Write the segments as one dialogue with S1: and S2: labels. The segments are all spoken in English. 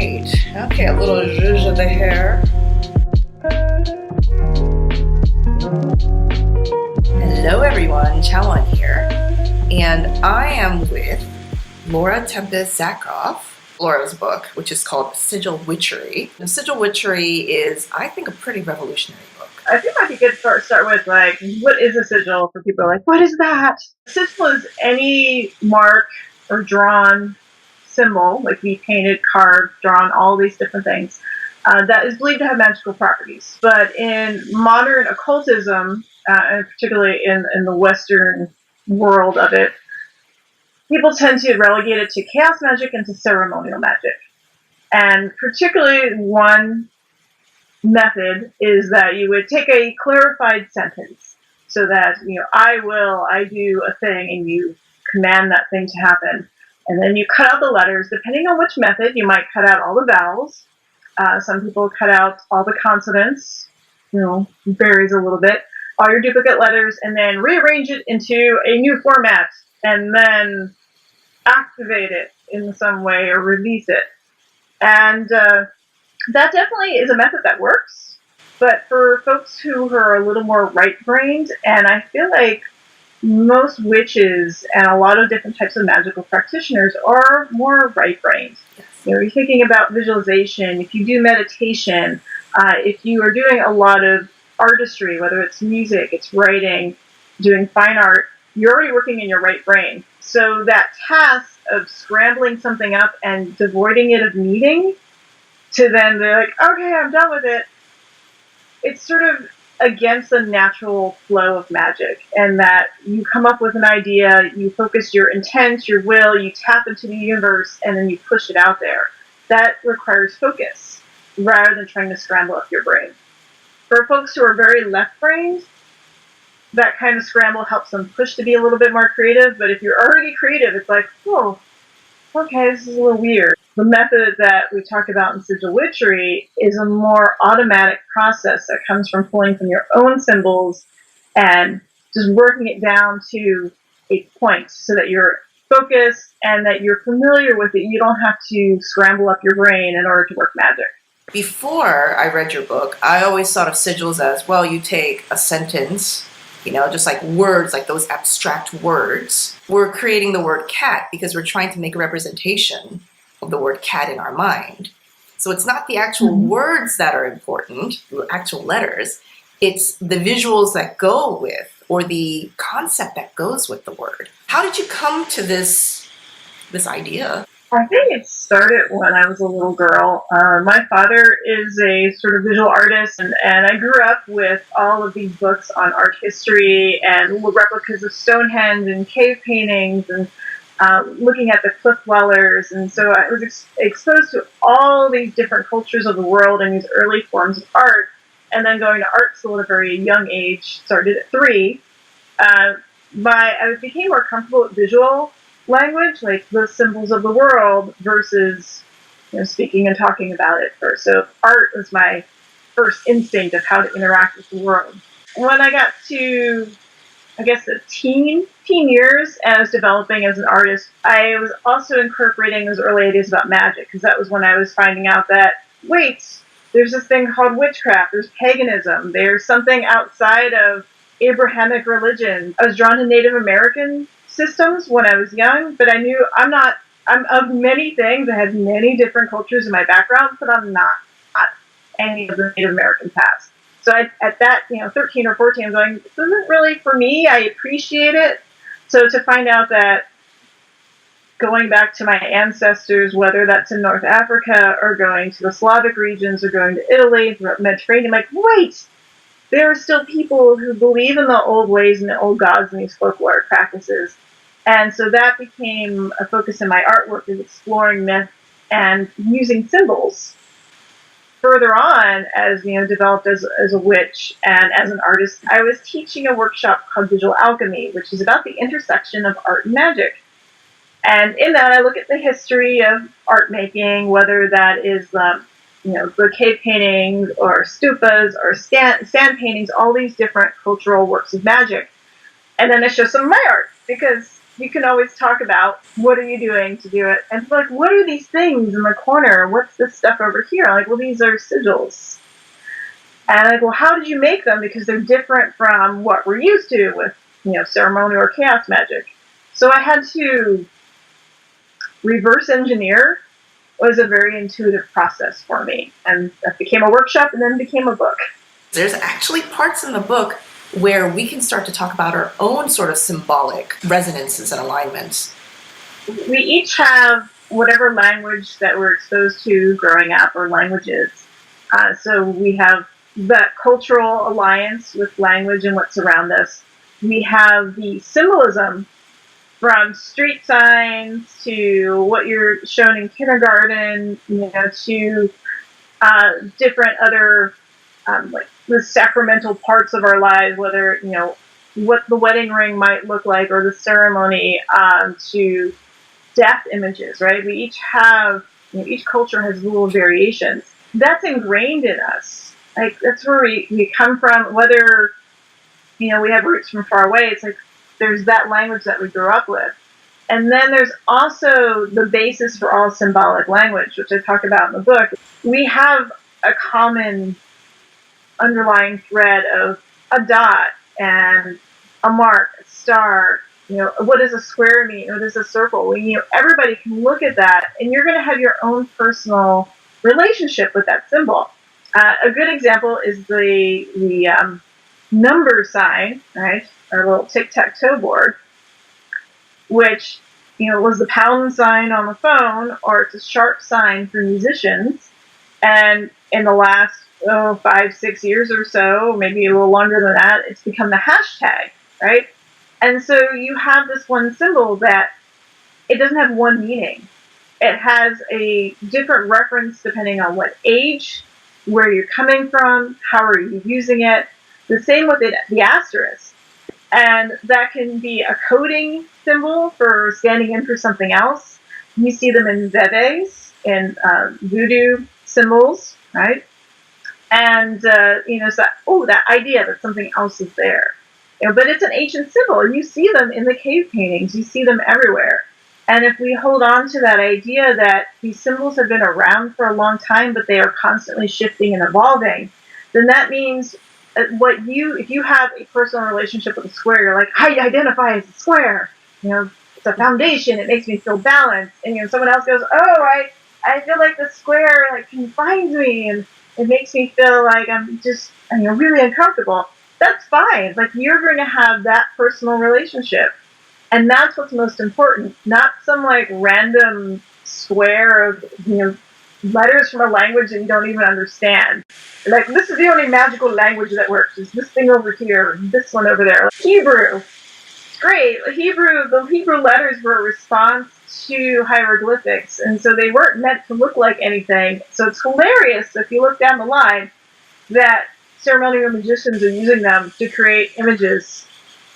S1: right. Okay, a little zhuzh of the hair. Hello everyone, Chaweon here. And I am with Laura Tempest Zakroff, Laura's book, which is called Sigil Witchery. Now, Sigil Witchery is, I think, a pretty revolutionary book.
S2: I think it might be good to start with, what is a sigil for people like, what is that? Sigil is any mark or drawn symbol, like we painted, carved, drawn, all these different things, that is believed to have magical properties. But in modern occultism, and particularly in the Western world of it, people tend to relegate it to chaos magic and to ceremonial magic. And particularly one method is that you would take a clarified sentence so that, I do a thing, and you command that thing to happen. And then you cut out the letters. Depending on which method, you might cut out all the vowels. Some people cut out all the consonants, varies a little bit. All your duplicate letters, and then rearrange it into a new format, and then activate it in some way or release it. And that definitely is a method that works. But for folks who are a little more right-brained, and I feel like most witches and a lot of different types of magical practitioners are more right-brained.
S1: Yes.
S2: You're thinking about visualization, if you do meditation, if you are doing a lot of artistry, whether it's music, it's writing, doing fine art, you're already working in your right brain. So that task of scrambling something up and devoiding it of meaning to then be like, okay, I'm done with it, it's sort of against the natural flow of magic, and that you come up with an idea, you focus your intent, your will, you tap into the universe, and then you push it out there. That requires focus rather than trying to scramble up your brain. For folks who are very left-brained, that kind of scramble helps them push to be a little bit more creative, but if you're already creative, it's like, oh, okay, this is a little weird. The method that we talk about in Sigil Witchery is a more automatic process that comes from pulling from your own symbols and just working it down to a point so that you're focused and that you're familiar with it. You don't have to scramble up your brain in order to work magic.
S1: Before I read your book, I always thought of sigils as, well, you take a sentence, just like words, like those abstract words. We're creating the word cat because we're trying to make a representation of the word cat in our mind. So it's not the actual words that are important, the actual letters. It's the visuals that go with, or the concept that goes with the word. How did you come to this idea?
S2: I think it started when I was a little girl. My father is a sort of visual artist, and I grew up with all of these books on art history and little replicas of Stonehenge and cave paintings and looking at the cliff dwellers. And so I was exposed to all these different cultures of the world and these early forms of art. And then going to art school at a very young age, started at 3. I became more comfortable with visual language, like the symbols of the world, versus speaking and talking about it first. So art was my first instinct of how to interact with the world. When I got to, I guess, the teen years, and I was developing as an artist, I was also incorporating those early ideas about magic, because that was when I was finding out that, wait, there's this thing called witchcraft, there's paganism, there's something outside of Abrahamic religion. I was drawn to Native American systems when I was young, but I knew I'm of many things. I had many different cultures in my background, but I'm not any of the Native American past. So at that, 13 or 14, I'm going, this isn't really for me. I appreciate it. So to find out that going back to my ancestors, whether that's in North Africa or going to the Slavic regions or going to Italy, throughout the Mediterranean, I'm like, wait, there are still people who believe in the old ways and the old gods and these folkloric practices. And so that became a focus in my artwork, is exploring myth and using symbols. Further on, as developed as a witch and as an artist, I was teaching a workshop called Digital Alchemy, which is about the intersection of art and magic. And in that, I look at the history of art making, whether that is the cave paintings or stupas or sand paintings, all these different cultural works of magic. And then I show some of my art, because you can always talk about what are you doing to do it. And like, what are these things in the corner? What's this stuff over here? I'm like, well, these are sigils. And I'm like, well, how did you make them? Because they're different from what we're used to with, ceremonial or chaos magic. So I had to reverse engineer. Was a very intuitive process for me. And that became a workshop and then became a book.
S1: There's actually parts in the book where we can start to talk about our own sort of symbolic resonances and alignments.
S2: We each have whatever language that we're exposed to growing up, or languages. So we have that cultural alliance with language and what's around us. We have the symbolism from street signs to what you're shown in kindergarten, to different other like the sacramental parts of our lives, whether what the wedding ring might look like, or the ceremony, to death images. Right? We each have each culture has little variations. That's ingrained in us. Like that's where we come from. Whether we have roots from far away, it's like there's that language that we grew up with. And then there's also the basis for all symbolic language, which I talk about in the book. We have a common underlying thread of a dot and a mark, a star. What does a square mean? What does a circle? Everybody can look at that, and you're going to have your own personal relationship with that symbol. A good example is the number sign, right? Our little tic-tac-toe board, which, was the pound sign on the phone, or it's a sharp sign for musicians. And in the last 5-6 years or so, maybe a little longer than that, it's become the hashtag, right? And so you have this one symbol that it doesn't have one meaning. It has a different reference depending on what age, where you're coming from, how are you using it. The same with the asterisk. And that can be a coding symbol for standing in for something else. You see them in Veves, in voodoo symbols, right? And, so that idea that something else is there. But it's an ancient symbol, and you see them in the cave paintings. You see them everywhere. And if we hold on to that idea that these symbols have been around for a long time, but they are constantly shifting and evolving, then that means if you have a personal relationship with a square, you're like, I identify as a square. It's a foundation. It makes me feel balanced. And someone else goes, oh, I feel like the square confines me, and it makes me feel like I'm just really uncomfortable. That's fine. Like, you're going to have that personal relationship, and that's what's most important. Not some random square of letters from a language that you don't even understand. Like, this is the only magical language that works. It's this thing over here, this one over there. Hebrew, great. The Hebrew letters were a response to hieroglyphics, and so they weren't meant to look like anything. So it's hilarious if you look down the line that ceremonial magicians are using them to create images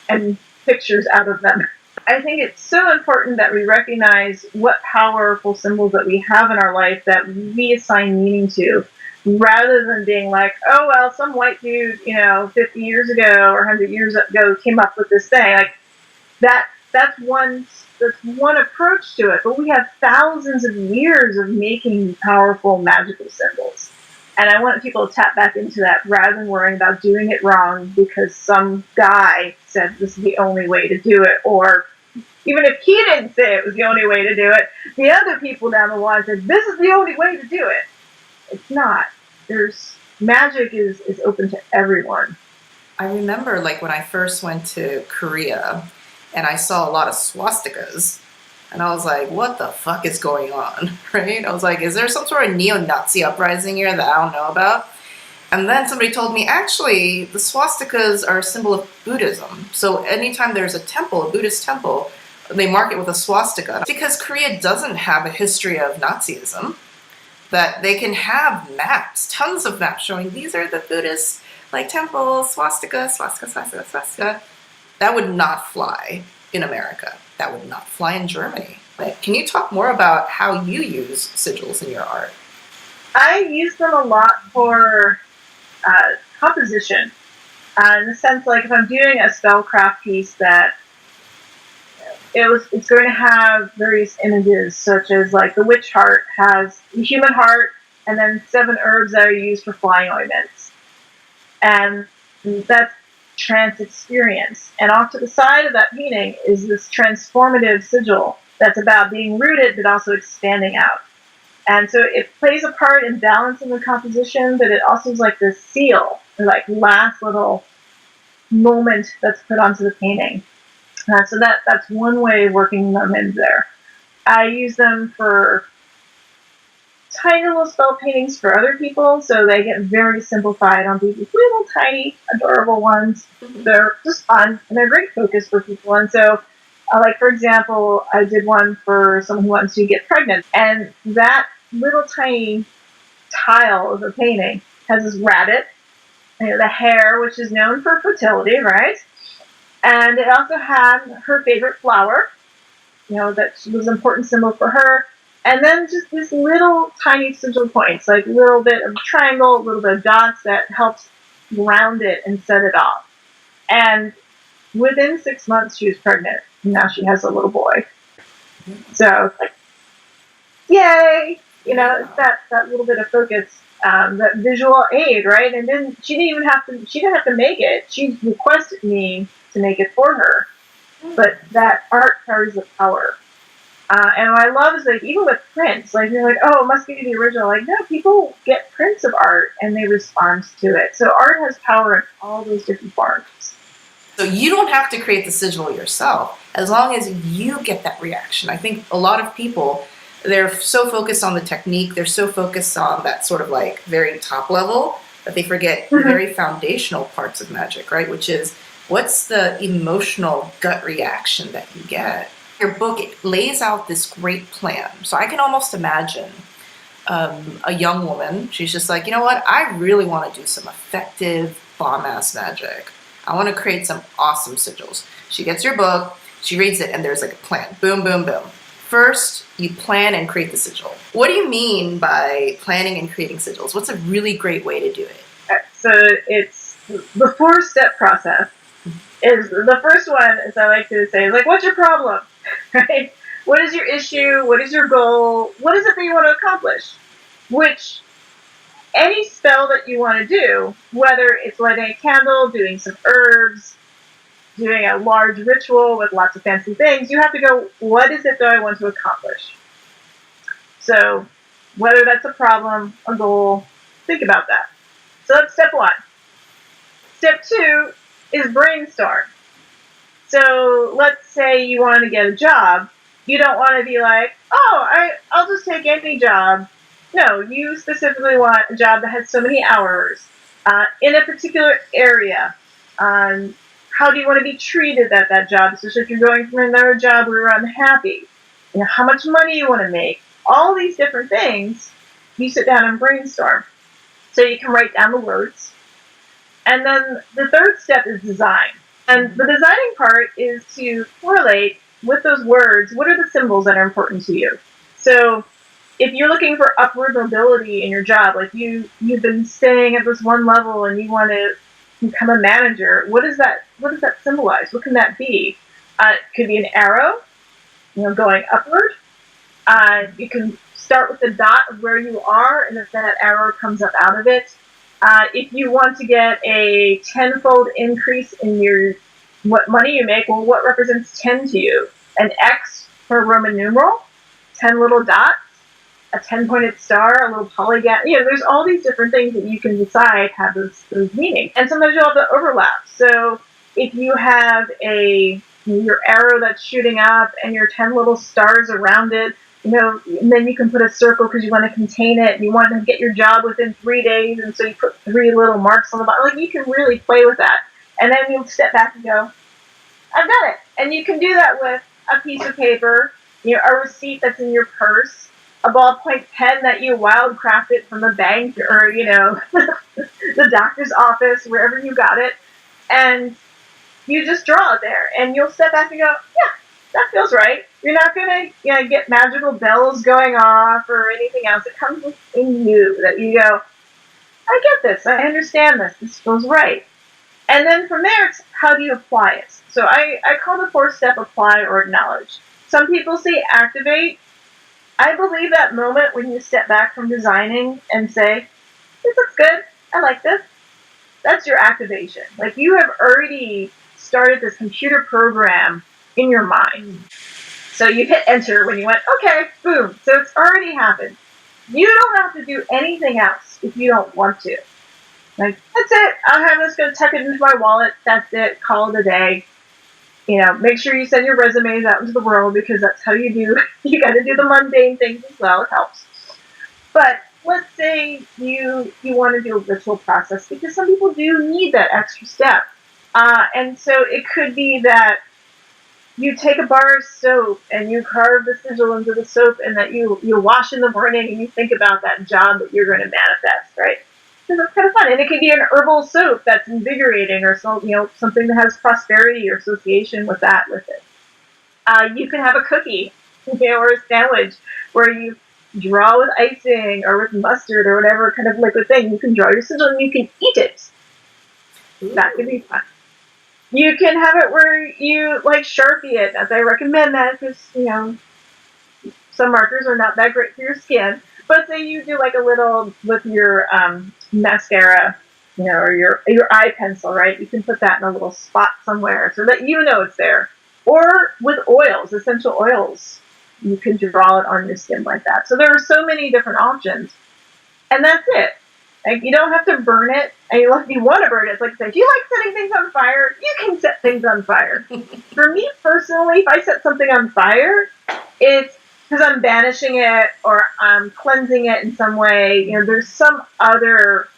S2: and pictures out of them. I think it's so important that we recognize what powerful symbols that we have in our life that we assign meaning to, rather than being like, oh, well, some white dude, 50 years ago or 100 years ago came up with this thing. Like, that's one approach to it. But we have thousands of years of making powerful magical symbols. And I want people to tap back into that rather than worrying about doing it wrong because some guy said this is the only way to do it. Or even if he didn't say it was the only way to do it, the other people down the line said, this is the only way to do it. It's not. Magic is open to everyone.
S1: I remember when I first went to Korea and I saw a lot of swastikas. And I was like, what the fuck is going on, right? I was like, is there some sort of neo-Nazi uprising here that I don't know about? And then somebody told me, actually, the swastikas are a symbol of Buddhism. So anytime there's a temple, a Buddhist temple, they mark it with a swastika. Because Korea doesn't have a history of Nazism, that they can have maps, tons of maps showing these are the Buddhist temples, swastika, swastika, swastika, swastika. That would not fly in America. That would not fly in Germany. Can you talk more about how you use sigils in your art?
S2: I use them a lot for composition. In the sense, if I'm doing a spellcraft piece that it's going to have various images, such as like the witch heart has the human heart, and then 7 herbs that are used for flying ointments, and that's trance experience. And off to the side of that painting is this transformative sigil that's about being rooted but also expanding out. And so it plays a part in balancing the composition, but it also is like this seal, the like last little moment that's put onto the painting. So that's one way of working them in there. I use them for tiny little spell paintings for other people, so they get very simplified on these little tiny adorable ones. They're just fun and they're great focus for people. And so like for example, I did one for someone who wants to get pregnant, and that little tiny tile of the painting has this rabbit, the hare, which is known for fertility, right? And it also had her favorite flower, that was an important symbol for her. And then just these little tiny sigil points, like a little bit of triangle, a little bit of dots that helps round it and set it off. And within 6 months, she was pregnant. And now she has a little boy. So it's like, yay! It's that little bit of focus, that visual aid, right? And then she didn't have to make it. She requested me to make it for her. But that art carries the power. And what I love is, like, even with prints, like, you're like, oh, it must be the original. Like, no, people get prints of art and they respond to it. So art has power in all those different forms.
S1: So you don't have to create the sigil yourself, as long as you get that reaction. I think a lot of people, they're so focused on the technique, they're so focused on that sort of like very top level, that they forget the very foundational parts of magic, right? Which is, what's the emotional gut reaction that you get? Your book, it lays out this great plan. So I can almost imagine a young woman, she's just like, you know what, I really want to do some effective bomb-ass magic. I want to create some awesome sigils. She gets your book, she reads it, and there's like a plan. Boom, boom, boom. First, you plan and create the sigil. What do you mean by planning and creating sigils? What's a really great way to do it?
S2: So it's the 4-step process. Is the first one, as I like to say, like, what's your problem? Right? What is your issue? What is your goal? What is it that you want to accomplish? Which, any spell that you want to do, whether it's lighting a candle, doing some herbs, doing a large ritual with lots of fancy things, you have to go, what is it that I want to accomplish? So, whether that's a problem, a goal, think about that. So that's step 1. Step 2 is brainstorm. So let's say you want to get a job. You don't want to be like, oh, I'll just take any job. No, you specifically want a job that has so many hours in a particular area. How do you want to be treated at that job, especially if you're going from another job where you're unhappy? How much money you want to make. All these different things, you sit down and brainstorm. So you can write down the words. And then the third step is design. And the designing part is to correlate with those words, what are the symbols that are important to you? So if you're looking for upward mobility in your job, like you've been staying at this one level and you want to become a manager, what does that symbolize? What can that be? It could be an arrow, going upward. You can start with the dot of where you are, and if that arrow comes up out of it. If you want to get a 10-fold increase in what money you make, well, what represents 10 to you? An X for a Roman numeral, 10 little dots, a 10-pointed star, a little polygon. There's all these different things that you can decide have those meaning. And sometimes you'll have the overlap. So if you have your arrow that's shooting up and your 10 little stars around it, and then you can put a circle because you want to contain it, and you want to get your job within 3 days, and so you put 3 little marks on the bottom. Like, you can really play with that. And then you'll step back and go, I've done it. And you can do that with a piece of paper, a receipt that's in your purse, a ballpoint pen that you wildcrafted from the bank or, the doctor's office, wherever you got it. And you just draw it there. And you'll step back and go, yeah, that feels right. You're not going to get magical bells going off or anything else. It comes within you that you go, I get this. I understand this. This feels right. And then from there, it's how do you apply it? So I call the 4-step apply or acknowledge. Some people say activate. I believe that moment when you step back from designing and say, this looks good, I like this, that's your activation. Like, you have already started this computer program in your mind. So you hit enter when you went, okay, boom. So it's already happened. You don't have to do anything else if you don't want to. Like, that's it. I'm just going to tuck it into my wallet. That's it. Call it a day. Make sure you send your resumes out into the world, because that's how you do. You got to do the mundane things as well. It helps. But let's say you want to do a ritual process, because some people do need that extra step. And so it could be that you take a bar of soap and you carve the sigil into the soap, and that you wash in the morning and you think about that job that you're going to manifest, right? So that's kind of fun. And it could be an herbal soap that's invigorating, or something that has prosperity or association with it. You can have a cookie, or a sandwich where you draw with icing or with mustard or whatever kind of liquid thing. You can draw your sigil and you can eat it. That could be fun. You can have it where you Sharpie it, as I recommend that, because some markers are not that great for your skin. But say you do a little with your mascara, or your eye pencil, right? You can put that in a little spot somewhere so that it's there. Or with oils, essential oils, you can draw it on your skin like that. So there are so many different options, and that's it. You don't have to burn it. If you want to burn it, it's if you like setting things on fire, you can set things on fire. For me personally, if I set something on fire, it's because I'm banishing it or I'm cleansing it in some way. There's some other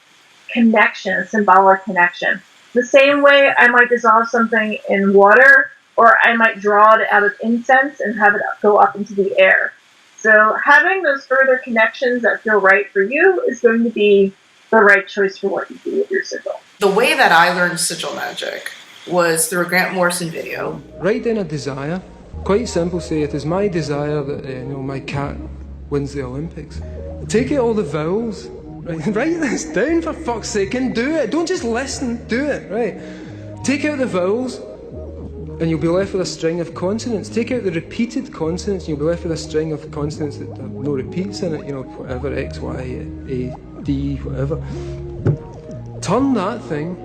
S2: connection, a symbolic connection. The same way I might dissolve something in water, or I might draw it out of incense and have it go up into the air. So having those further connections that feel right for you is going to be the right choice for what you do with your sigil.
S1: The way that I learned sigil magic was through a Grant Morrison video.
S3: Write down a desire. Quite simple, say it is my desire that my cat wins the Olympics. Take out all the vowels, right? Write this down, for fuck's sake, and do it. Don't just listen, do it, right? Take out the vowels, and you'll be left with a string of consonants. Take out the repeated consonants, and you'll be left with a string of consonants that have no repeats in it, whatever, X, Y, A, D, whatever. Turn that thing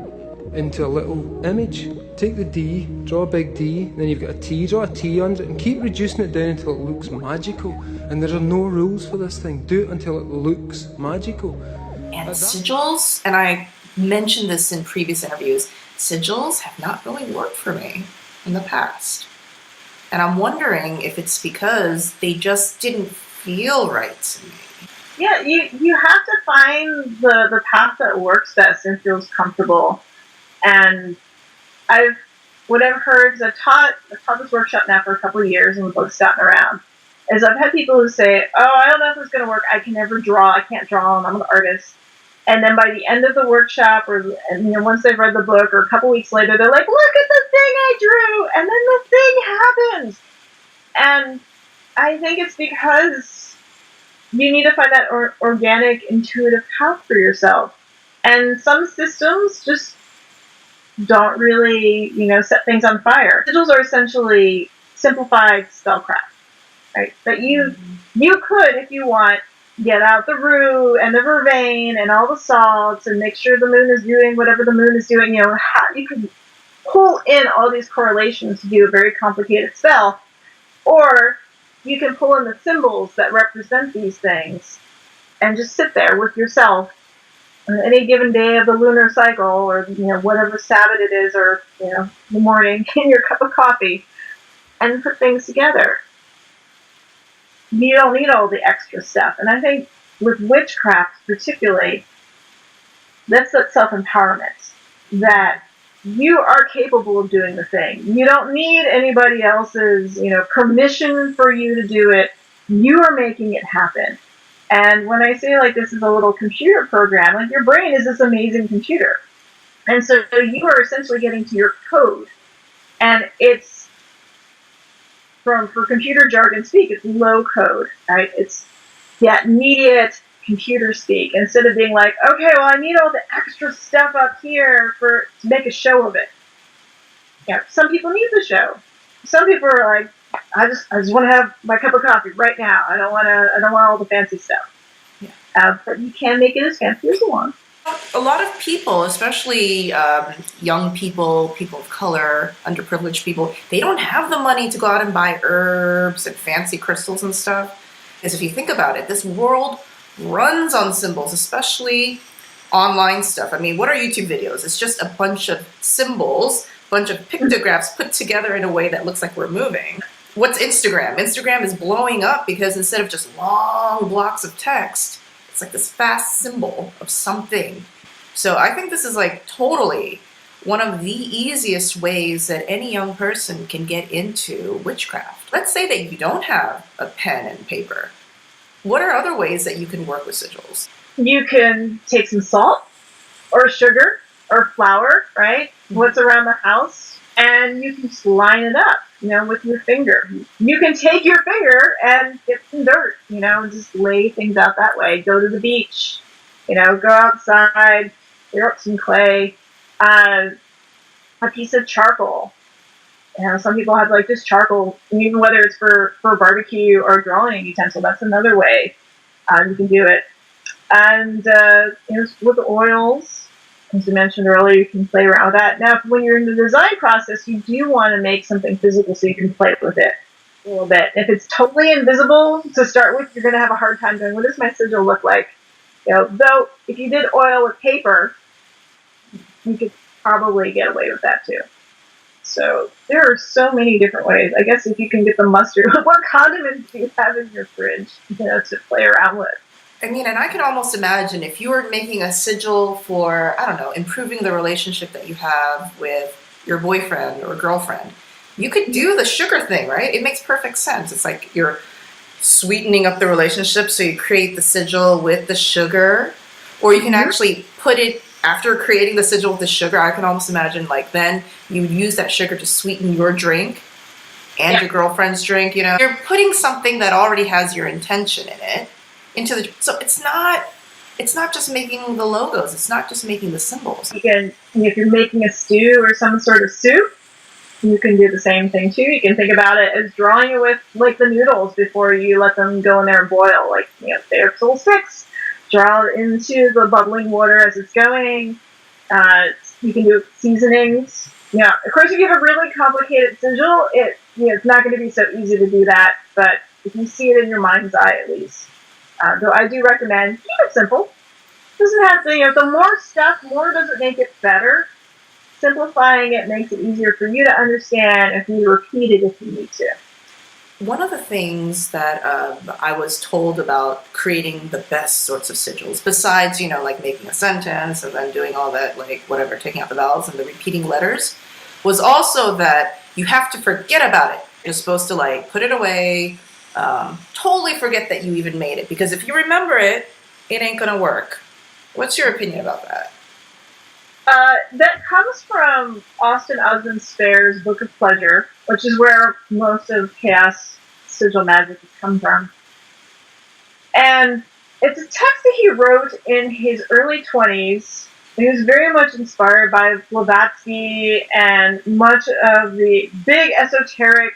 S3: into a little image. Take the D, draw a big D, then you've got a T, draw a T under it, and keep reducing it down until it looks magical. And there are no rules for this thing. Do it until it looks magical.
S1: And sigils, and I mentioned this in previous interviews, sigils have not really worked for me in the past. And I'm wondering if it's because they just didn't feel right to me.
S2: Yeah, you have to find the path that works best and feels comfortable. And what I've heard, because I've taught this workshop now for a couple of years, and the book's gotten around, is I've had people who say, I don't know if it's going to work, I can never draw, I can't draw, and I'm an artist. And then by the end of the workshop, once they've read the book, or a couple weeks later, they're like, look at the thing I drew! And then the thing happens! And I think it's because you need to find that organic, intuitive path for yourself. And some systems just don't really, set things on fire. Sigils are essentially simplified spellcraft, right? That you could, if you want, get out the rue and the vervain and all the salts and make sure the moon is doing whatever the moon is doing. You can pull in all these correlations to do a very complicated spell, or you can pull in the symbols that represent these things and just sit there with yourself on any given day of the lunar cycle, or whatever Sabbath it is, or the morning in your cup of coffee, and put things together. You don't need all the extra stuff. And I think with witchcraft particularly, that's that self-empowerment, that you are capable of doing the thing. You don't need anybody else's permission for you to do it. You are making it happen. And when I say this is a little computer program, your brain is this amazing computer. And so you are essentially getting to your code. And it's, for computer jargon speak, it's low code, right? It's immediate, computer speak, instead of being like, okay, well, I need all the extra stuff up here to make a show of it. Yeah, some people need the show. Some people are like, I just want to have my cup of coffee right now. I don't want all the fancy stuff. Yeah. But you can make it as fancy as you want.
S1: A lot of people, especially young people, people of color, underprivileged people, they don't have the money to go out and buy herbs and fancy crystals and stuff. Because if you think about it, this world runs on symbols, especially online stuff. I mean, what are YouTube videos? It's just a bunch of symbols, a bunch of pictographs put together in a way that looks like we're moving. What's Instagram? Instagram is blowing up because instead of just long blocks of text, it's like this fast symbol of something. So I think this is like totally one of the easiest ways that any young person can get into witchcraft. Let's say that you don't have a pen and paper. What are other ways that you can work with sigils?
S2: You can take some salt or sugar or flour, right? What's around the house, and you can just line it up, with your finger. You can take your finger and get some dirt, and just lay things out that way. Go to the beach, go outside, clear up some clay, a piece of charcoal. Some people have like just charcoal, and even whether it's for barbecue or drawing utensil, that's another way you can do it. And with the oils, as we mentioned earlier, you can play around with that. Now, when you're in the design process, you do want to make something physical so you can play with it a little bit. If it's totally invisible to start with, you're going to have a hard time going, what does my sigil look like? Though if you did oil with paper, you could probably get away with that too. So there are so many different ways. I guess if you can get the mustard, what condiments do you have in your fridge, to play around with?
S1: I mean, and I can almost imagine if you were making a sigil for, I don't know, improving the relationship that you have with your boyfriend or girlfriend, you could do the sugar thing, right? It makes perfect sense. It's like you're sweetening up the relationship, so you create the sigil with the sugar, or you can actually put it, after creating the sigil with the sugar, I can almost imagine like then you would use that sugar to sweeten your drink and your girlfriend's drink, You're putting something that already has your intention in it into the, so it's not just making the logos, it's not just making the symbols.
S2: You can, if you're making a stew or some sort of soup, you can do the same thing too. You can think about it as drawing it with like the noodles before you let them go in there and boil. Like, they're full sticks. Draw it into the bubbling water as it's going. You can do seasonings. Yeah, of course, if you have a really complicated sigil, it's not going to be so easy to do that. But if you see it in your mind's eye, at least. Though I do recommend keep it simple. It doesn't have to. The more stuff, more doesn't make it better. Simplifying it makes it easier for you to understand and for you to repeat it if you need to.
S1: One of the things that I was told about creating the best sorts of sigils, besides, like making a sentence and then doing all that, like whatever, taking out the vowels and the repeating letters, was also that you have to forget about it. You're supposed to like put it away, totally forget that you even made it. Because if you remember it, it ain't gonna work. What's your opinion about that?
S2: That comes from Osman Spare's Book of Pleasure, which is where most of Chaos sigil magic has come from. And it's a text that he wrote in his early 20s. He was very much inspired by Blavatsky and much of the big esoteric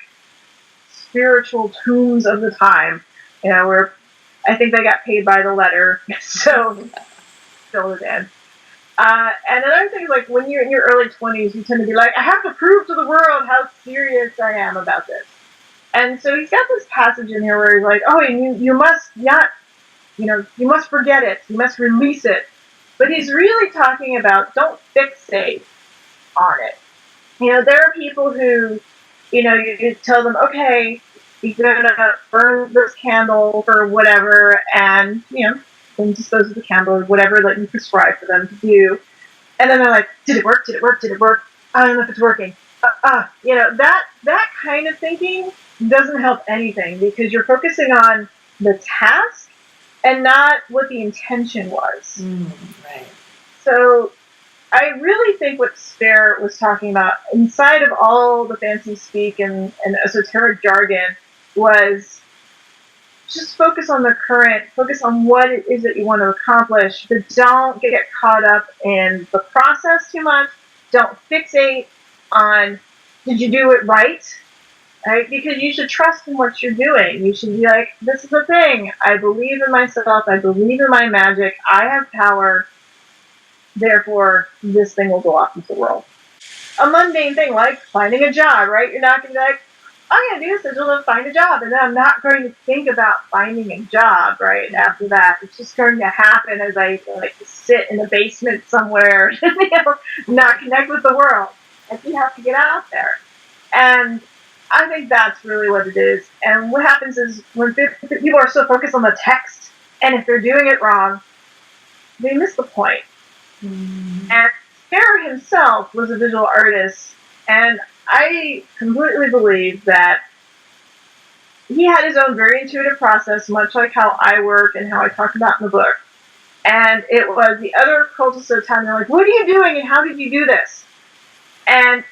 S2: spiritual tombs of the time, where I think they got paid by the letter, so still it in. And another thing is, like, when you're in your early 20s, you tend to be like, I have to prove to the world how serious I am about this. And so he's got this passage in here where he's like, oh, you must not, you must forget it. You must release it. But he's really talking about don't fixate on it. There are people who, you tell them, okay, you're going to burn this candle or whatever, and, then dispose of the candle or whatever that you prescribe for them to do. And then they're like, did it work? Did it work? Did it work? I don't know if it's working. That kind of thinking doesn't help anything because you're focusing on the task and not what the intention was.
S1: Right.
S2: So I really think what Spare was talking about inside of all the fancy speak and esoteric jargon was just focus on the current, focus on what it is that you want to accomplish, but don't get caught up in the process too much. Don't fixate on, did you do it right? Right? Because you should trust in what you're doing. You should be like, this is the thing. I believe in myself. I believe in my magic. I have power. Therefore, this thing will go off into the world. A mundane thing like finding a job, right? You're not going to be like, I'm going to do this sigil and find a job. And then I'm not going to think about finding a job, right, after that. It's just going to happen as I like sit in a basement somewhere and not connect with the world. Like, you have to get out there. And I think that's really what it is. And what happens is when people are so focused on the text, and if they're doing it wrong, they miss the point. And Sarah himself was a visual artist, and I completely believe that he had his own very intuitive process, much like how I work and how I talk about in the book. And it was the other cultists at the time, they're like, what are you doing and how did you do this? And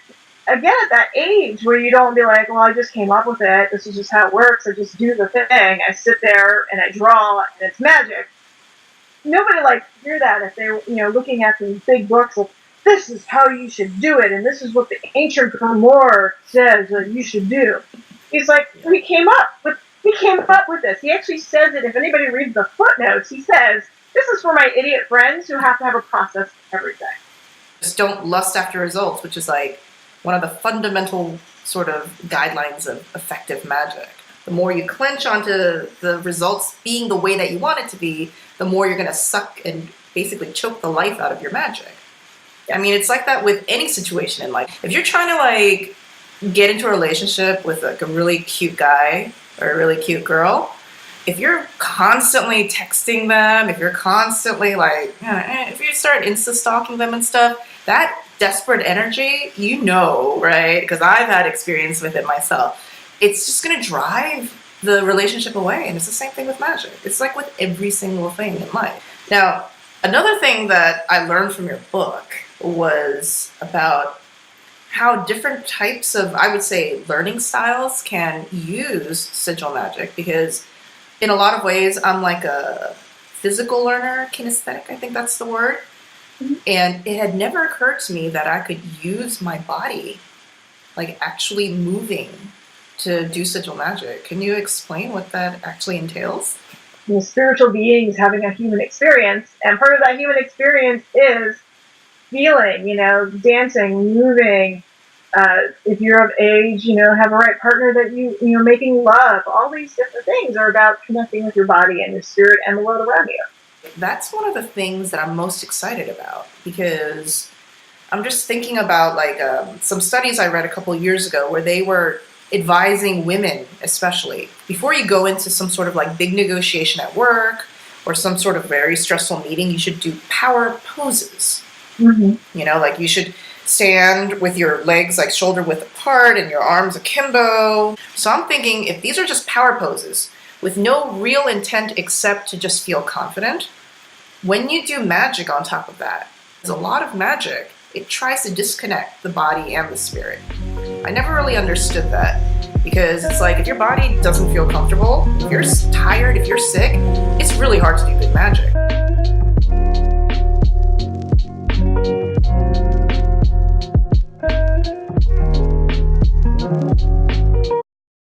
S2: again, at that age where you don't be like, well, I just came up with it. This is just how it works. I just do the thing. I sit there and I draw and it's magic. Nobody likes to hear that if they're, looking at these big books of, this is how you should do it. And this is what the ancient grimoire says that you should do. He's like, we came up with this. He actually says it. If anybody reads the footnotes, he says, this is for my idiot friends who have to have a process for everything.
S1: Just don't lust after results, which is like one of the fundamental sort of guidelines of effective magic. The more you clench onto the results being the way that you want it to be, the more you're going to suck and basically choke the life out of your magic. I mean, it's like that with any situation in life. If you're trying to like get into a relationship with like a really cute guy or a really cute girl, if you're constantly texting them, if you're constantly like, if you start insta-stalking them and stuff, that desperate energy, right? Because I've had experience with it myself. It's just going to drive the relationship away. And it's the same thing with magic. It's like with every single thing in life. Now, another thing that I learned from your book was about how different types of, I would say, learning styles can use sigil magic, because in a lot of ways, I'm like a physical learner, kinesthetic, I think that's the word. Mm-hmm. And it had never occurred to me that I could use my body, like actually moving, to do sigil magic. Can you explain what that actually entails?
S2: Spiritual beings having a human experience, and part of that human experience is feeling, dancing, moving. If you're of age, have a right partner that you're making love. All these different things are about connecting with your body and your spirit and the world around you.
S1: That's one of the things that I'm most excited about, because I'm just thinking about like some studies I read a couple years ago where they were advising women, especially, before you go into some sort of like big negotiation at work or some sort of very stressful meeting, you should do power poses. Mm-hmm. Like you should stand with your legs like shoulder width apart and your arms akimbo. So I'm thinking, if these are just power poses with no real intent except to just feel confident, when you do magic on top of that, there's a lot of magic. It tries to disconnect the body and the spirit. I never really understood that, because it's like if your body doesn't feel comfortable, if you're tired, if you're sick, it's really hard to do good magic.